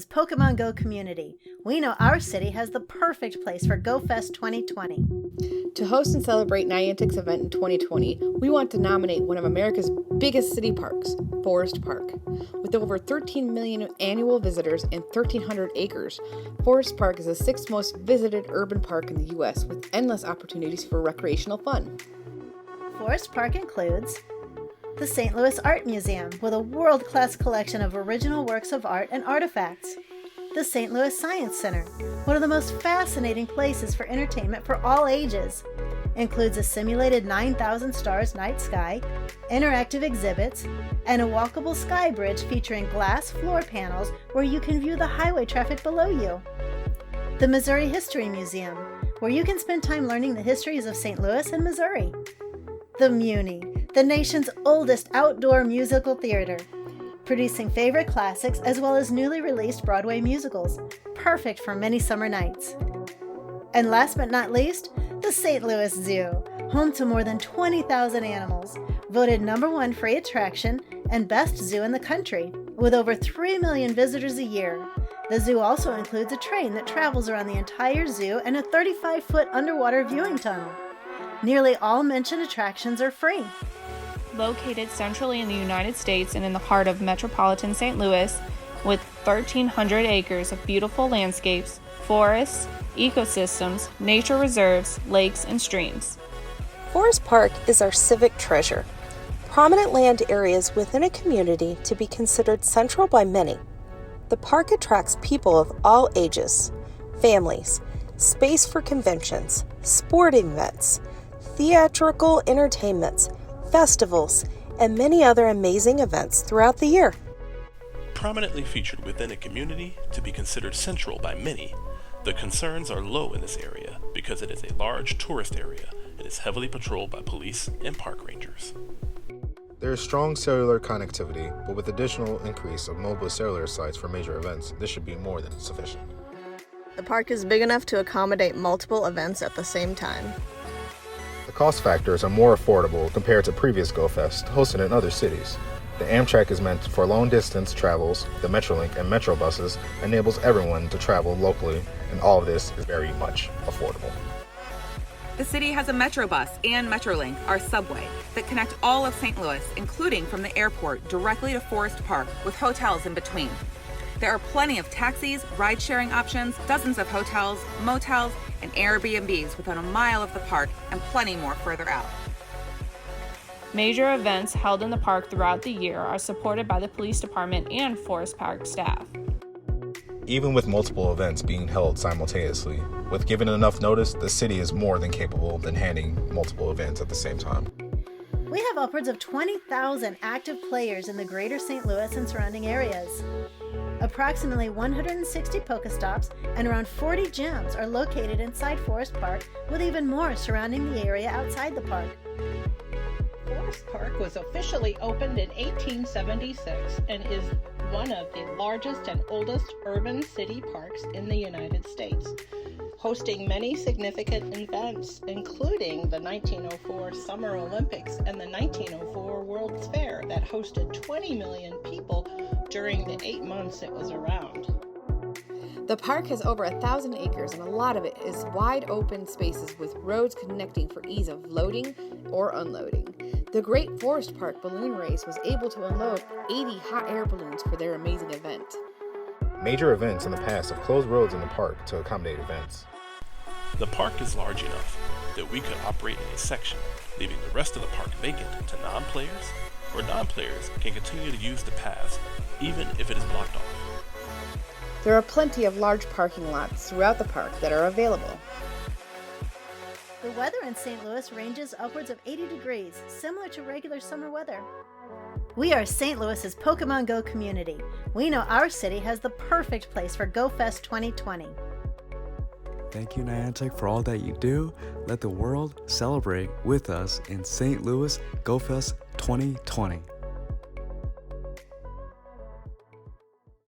Louis's Pokemon Go Community. We know our city has the perfect place for GoFest 2020. To host and celebrate Niantic's event in 2020, we want to nominate one of America's biggest city parks, Forest Park. With over 13 million annual visitors and 1,300 acres, Forest Park is the sixth most visited urban park in the U.S. with endless opportunities for recreational fun. Forest Park includes the St. Louis Art Museum with a world-class collection of original works of art and artifacts. The St. Louis Science Center, one of the most fascinating places for entertainment for all ages. Includes a simulated 9,000 stars night sky, interactive exhibits, and a walkable sky bridge featuring glass floor panels where you can view the highway traffic below you. The Missouri History Museum, where you can spend time learning the histories of St. Louis and Missouri. The Muni, the nation's oldest outdoor musical theater, producing favorite classics as well as newly released Broadway musicals, perfect for many summer nights. And last but not least, the St. Louis Zoo, home to more than 20,000 animals, voted #1 free attraction and best zoo in the country, with over 3 million visitors a year. The zoo also includes a train that travels around the entire zoo and a 35-foot underwater viewing tunnel. Nearly all mentioned attractions are free. Located centrally in the United States and in the heart of metropolitan St. Louis, with 1,300 acres of beautiful landscapes, forests, ecosystems, nature reserves, lakes, and streams. Forest Park is our civic treasure. Prominent land areas within a community to be considered central by many. The park attracts people of all ages, families, space for conventions, sporting events, theatrical entertainments, festivals, and many other amazing events throughout the year. Prominently featured within a community to be considered central by many, the concerns are low in this area because it is a large tourist area and is heavily patrolled by police and park rangers. There is strong cellular connectivity, but with additional increase of mobile cellular sites for major events, this should be more than sufficient. The park is big enough to accommodate multiple events at the same time. The cost factors are more affordable compared to previous GoFest hosted in other cities. The Amtrak is meant for long-distance travels. The Metrolink and Metro buses enables everyone to travel locally, and all of this is very much affordable. The city has a Metro bus and Metrolink, our subway, that connect all of St. Louis, including from the airport directly to Forest Park, with hotels in between. There are plenty of taxis, ride-sharing options, dozens of hotels, motels, and Airbnbs within a mile of the park, and plenty more further out. Major events held in the park throughout the year are supported by the police department and Forest Park staff. Even with multiple events being held simultaneously, with given enough notice, the city is more than capable of handling multiple events at the same time. We have upwards of 20,000 active players in the greater St. Louis and surrounding areas. Approximately 160 Pokestops and around 40 gyms are located inside Forest Park, with even more surrounding the area outside the park. Forest Park was officially opened in 1876 and is one of the largest and oldest urban city parks in the United States, hosting many significant events, including the 1904 Summer Olympics and the 1904 World's Fair that hosted 20 million people during the 8 months it was around. The park has over 1,000 acres, and a lot of it is wide open spaces with roads connecting for ease of loading or unloading. The Great Forest Park Balloon Race was able to unload 80 hot air balloons for their amazing event. Major events in the past have closed roads in the park to accommodate events. The park is large enough that we could operate in a section, leaving the rest of the park vacant to non-players, or non-players can continue to use the paths even if it is blocked off. There are plenty of large parking lots throughout the park that are available. The weather in St. Louis ranges upwards of 80 degrees, similar to regular summer weather. We are St. Louis's Pokemon Go Community. We know our city has the perfect place for GoFest 2020. Thank you, Niantic, for all that you do. Let the world celebrate with us in St. Louis GoFest 2020.